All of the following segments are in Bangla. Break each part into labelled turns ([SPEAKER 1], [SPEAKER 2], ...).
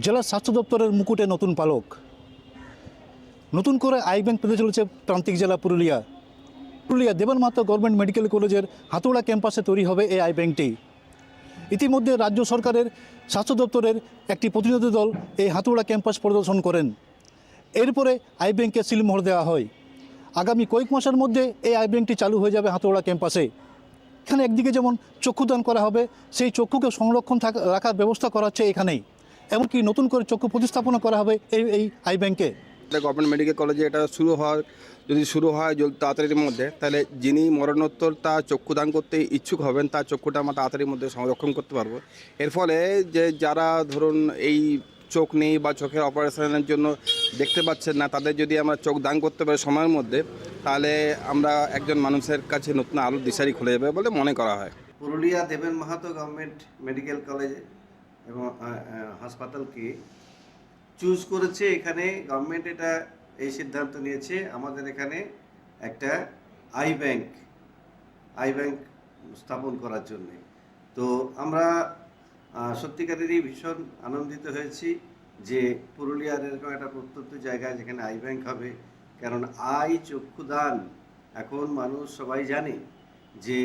[SPEAKER 1] জেলা স্বাস্থ্য দপ্তরের মুকুটে নতুন পালক। নতুন করে আই ব্যাংক পেতে চলেছে প্রান্তিক জেলা পুরুলিয়া। পুরুলিয়া দেবান মাহাতো গভর্নমেন্ট মেডিকেল কলেজের হাতুড়া ক্যাম্পাসে তৈরি হবে এই আই ব্যাংকটি। ইতিমধ্যে রাজ্য সরকারের স্বাস্থ্য দপ্তরের একটি প্রতিনিধি দল এই হাতুড়া ক্যাম্পাস পরিদর্শন করেন। এরপরে আই ব্যাংকে সিলমোহর দেওয়া হয়। আগামী কয়েক মাসের মধ্যে এই আই ব্যাংকটি চালু হয়ে যাবে হাতুড়া ক্যাম্পাসে। এখানে একদিকে যেমন চক্ষুদান করা হবে, সেই চক্ষুকে সংরক্ষণ রাখার ব্যবস্থা করা হচ্ছে এখানেই। এমনকি নতুন করে চক্ষু প্রতিস্থাপনা করা হবে এই আই ব্যাংকে।
[SPEAKER 2] গভর্নমেন্ট মেডিকেল কলেজে এটা যদি শুরু হয় তাড়াতাড়ির মধ্যে, তাহলে যিনি মরণোত্তর তার চক্ষুদান করতে ইচ্ছুক হবেন তার চক্ষুটা আমরা তাড়াতাড়ির মধ্যে সংরক্ষণ করতে পারবো। এর ফলে যে যারা ধরুন এই চোখ নেই বা চোখের অপারেশনের জন্য দেখতে পাচ্ছেন না, তাদের যদি আমরা চোখ দান করতে পারি সময়ের মধ্যে, তাহলে আমরা একজন মানুষের কাছে নতুন আলোর দিশারি খুলে যাবে বলে মনে করা হয়।
[SPEAKER 3] পুরুলিয়া দেবেন মাহাতো গভর্নমেন্ট মেডিকেল কলেজ এবং হাসপাতালকে চুজ করেছে। এখানে গভর্নমেন্ট এই সিদ্ধান্ত নিয়েছে আমাদের এখানে একটা আই ব্যাংক স্থাপন করার জন্যে। তো আমরা সত্যিকারেরই ভীষণ আনন্দিত হয়েছি যে পুরুলিয়ার এরকম একটা প্রত্যন্ত জায়গায় যেখানে আই ব্যাংক হবে। কারণ চক্ষুদান এখন মানুষ সবাই জানে যে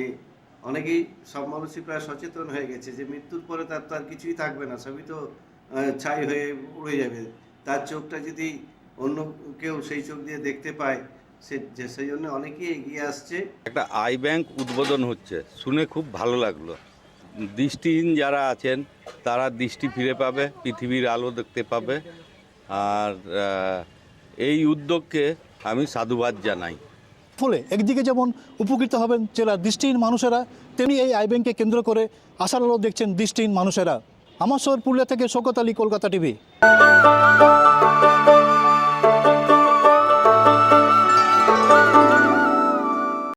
[SPEAKER 3] অনেকেই, সব মানুষই প্রায় সচেতন হয়ে গেছে যে মৃত্যুর পরে তার তো আর কিছুই থাকবে না, সবই তো ছাই হয়ে উড়ে যাবে। তার চোখটা যদি অন্য কেউ সেই চোখ দিয়ে দেখতে পায়, সেই জন্য অনেকেই এগিয়ে আসছে।
[SPEAKER 4] একটা আই ব্যাংক উদ্বোধন হচ্ছে, শুনে খুব ভালো লাগলো। দৃষ্টিহীন যারা আছেন তারা দৃষ্টি ফিরে পাবে, পৃথিবীর আলো দেখতে পাবে। আর এই উদ্যোগকে আমি সাধুবাদ জানাই।
[SPEAKER 1] ফলে একদিকে যেমন উপকৃত হবেন জেলার দৃষ্টিহীন মানুষেরা, তেমনি এই আই ব্যাংককে কেন্দ্র করে আশার আলো দেখছেন দৃষ্টিহীন মানুষেরা। আমার শহর পুরুলিয়া থেকে শওকত আলী, কলকাতা টিভি।